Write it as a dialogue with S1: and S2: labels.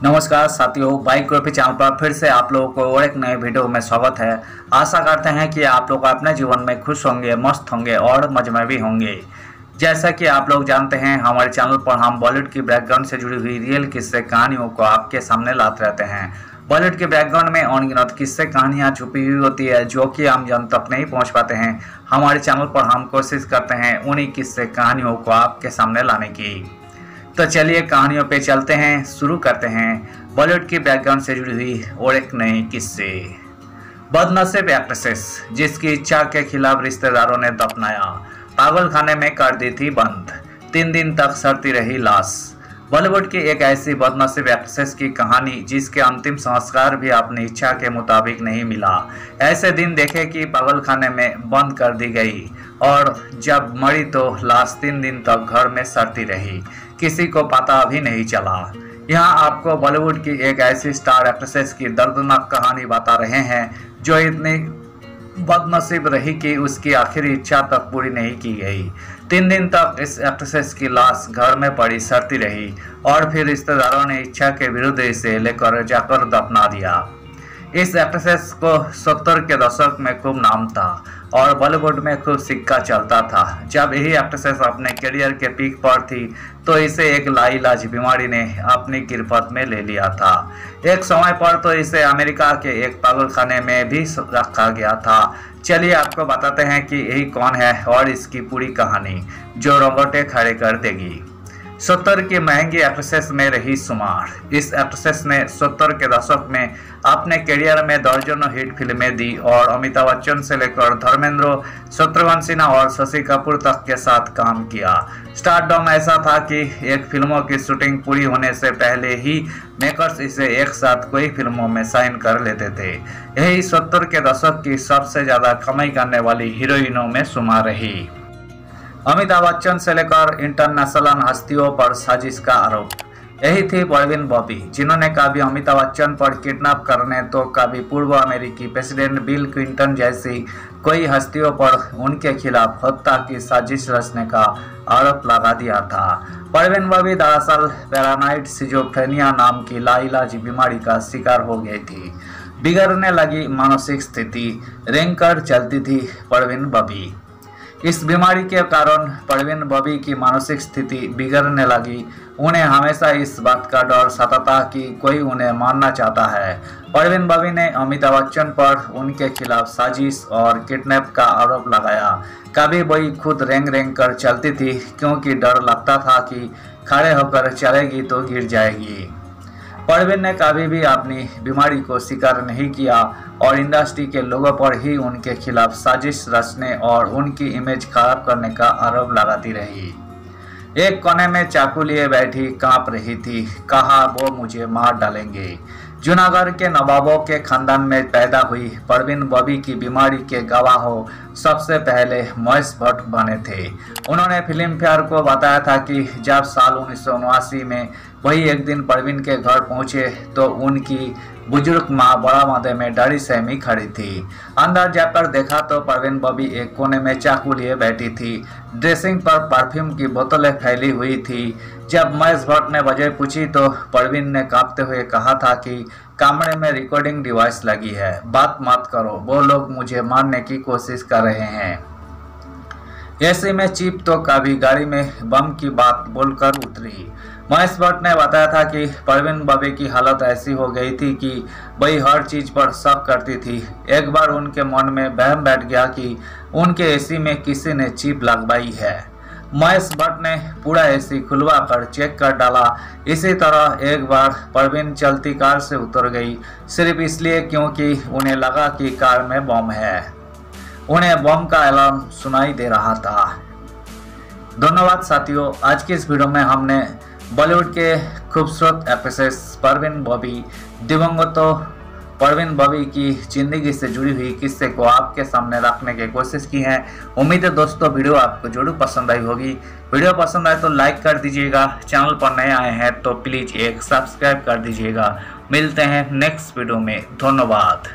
S1: नमस्कार साथियों, bike group channel पर फिर से आप लोगों को और एक नए वीडियो में स्वागत है। आशा करते हैं कि आप लोग अपने जीवन में खुश होंगे, मस्त होंगे और मजे में भी होंगे। जैसा कि आप लोग जानते हैं, हमारे चैनल पर हम बॉलीवुड की बैकग्राउंड से जुड़ी हुई रियल किस्से कहानियों को आपके सामने लाते रहते हैं। बॉलीवुड के बैकग्राउंड में अनगिनत किस्से कहानियाँ छुपी हुई होती है जो कि हम जन तक नहीं पहुँच पाते हैं। हमारे चैनल पर हम कोशिश करते हैं उन्हीं किस्से कहानियों को आपके सामने लाने की। तो चलिए कहानियों पे चलते हैं, शुरू करते हैं बॉलीवुड की बैकग्राउंड से जुड़ी हुई और एक नए किस्से। बदनसीब एक्ट्रेसेस जिसकी इच्छा के खिलाफ रिश्तेदारों ने दफनाया, पागल खाने में कर दी थी बंद, 3 दिन तक सड़ती रही लाश। बॉलीवुड की एक ऐसी बदनसीब एक्ट्रेसेस की कहानी जिसके अंतिम संस्कार भी अपनी इच्छा के मुताबिक नहीं मिला। ऐसे दिन देखे कि पागल खाने में बंद कर दी गई और जब मरी तो लाश 3 दिन तक घर में सड़ती रही, किसी को पता भी नहीं चला। यहाँ आपको बॉलीवुड की एक ऐसी स्टार एक्ट्रेसेस की दर्दनाक कहानी बता रहे हैं जो इतनी बदनसीब रही कि उसकी आखिरी इच्छा तक पूरी नहीं की गई। 3 दिन तक इस एक्ट्रेसेस की लाश घर में पड़ी सड़ती रही और फिर रिश्तेदारों ने इच्छा के विरुद्ध इसे लेकर जाकर दफना दिया। इस एक्ट्रेसेस को 70 के दशक में खूब नाम था और बॉलीवुड में खूब सिक्का चलता था। जब यही एक्ट्रेसेस अपने करियर के पीक पर थी तो इसे एक लाइलाज बीमारी ने अपनी गिरफ्त में ले लिया था। एक समय पर तो इसे अमेरिका के एक पागलखाने में भी रखा गया था। चलिए आपको बताते हैं कि यही कौन है और इसकी पूरी कहानी जो रोंगटे खड़े कर देगी। 70 की महंगी एक्ट्रेसेस में रही शुमार। इस एक्ट्रेसेस ने 70 के दशक में अपने करियर में दर्जनों हिट फिल्में दी और अमिताभ बच्चन से लेकर धर्मेंद्र, शत्रुघ्न सिन्हा और शशि कपूर तक के साथ काम किया। स्टारडम ऐसा था कि एक फिल्मों की शूटिंग पूरी होने से पहले ही मेकर्स इसे एक साथ कई फिल्मों में साइन कर लेते थे। यही 70 के दशक की सबसे ज्यादा कमाई करने वाली हीरोइनों में शुमार रही। अमिताभ बच्चन से लेकर इंटरनेशनल हस्तियों पर साजिश का आरोप। यही थी परवीन बॉबी, जिन्होंने कभी अमिताभ बच्चन पर किडनैप करने तो कभी पूर्व अमेरिकी प्रेसिडेंट बिल क्लिंटन जैसी कई हस्तियों पर उनके खिलाफ हत्या की साजिश रचने का आरोप लगा दिया था। परवीन बॉबी दरअसल पैरानाइड सिजोफ्रेनिया नाम की लाइलाज बीमारी का शिकार हो गई थी। बिगड़ने लगी मानसिक स्थिति रेंग कर चलती थी परवीन बॉबी। इस बीमारी के कारण परवीन बॉबी की मानसिक स्थिति बिगड़ने लगी। उन्हें हमेशा इस बात का डर सताता कि कोई उन्हें मारना चाहता है। परवीन बॉबी ने अमिताभ बच्चन पर उनके खिलाफ साजिश और किडनैप का आरोप लगाया। कभी वही खुद रेंग रेंग कर चलती थी क्योंकि डर लगता था कि खड़े होकर चलेगी तो गिर जाएगी। परवीन ने कभी भी अपनी बीमारी को स्वीकार नहीं किया और इंडस्ट्री के लोगों पर ही उनके खिलाफ साजिश रचने और उनकी इमेज खराब करने का आरोप लगाती रही। एक कोने में चाकू लिए बैठी कांप रही थी, कहा वो मुझे मार डालेंगे। जूनागढ़ के नवाबों के खानदान में पैदा हुई परवीन बॉबी की बीमारी के गवाह सबसे पहले महेश भट्ट बने थे। उन्होंने फिल्म फेयर को बताया था कि जब साल 1979 में वही एक दिन परवीन के घर पहुंचे तो उनकी बुजुर्ग मां बड़ा मदे में डरी सहमी खड़ी थी। अंदर जाकर देखा तो परवीन बॉबी एक कोने में चाकू लिए बैठी थी। ड्रेसिंग पर परफ्यूम की बोतलें फैली हुई थी। जब महेश भट्ट ने वजह पूछी तो परवीन ने कांपते हुए कहा था कि कमरे में रिकॉर्डिंग डिवाइस लगी है, बात मत करो, वो लोग मुझे मारने की कोशिश कर रहे हैं। ऐसे में चीप तो कभी गाड़ी में बम की बात बोलकर उतरी। महेश भट्ट ने बताया था कि परवीन बॉबी की हालत ऐसी हो गई थी कि वही हर चीज पर शक करती थी। एक बार उनके मन में वहम बैठ गया कि उनके एसी में किसी ने चिप लगवाई है। महेश भट्ट ने पूरा एसी खुलवा कर चेक कर डाला। इसी तरह एक बार परवीन चलती कार से उतर गई, सिर्फ इसलिए क्योंकि उन्हें लगा कि कार में बम है। उन्हें बम का अलार्म सुनाई दे रहा था। धन्यवाद साथियों, आज की इस वीडियो में हमने बॉलीवुड के खूबसूरत एक्ट्रेसेस परवीन बॉबी, दिवंगत परवीन बॉबी की जिंदगी से जुड़ी हुई किस्से को आपके सामने रखने की कोशिश की है। उम्मीद है दोस्तों वीडियो आपको जरूर पसंद आई होगी। वीडियो पसंद आए तो लाइक कर दीजिएगा, चैनल पर नए आए हैं तो प्लीज एक सब्सक्राइब कर दीजिएगा। मिलते हैं नेक्स्ट वीडियो में, धन्यवाद।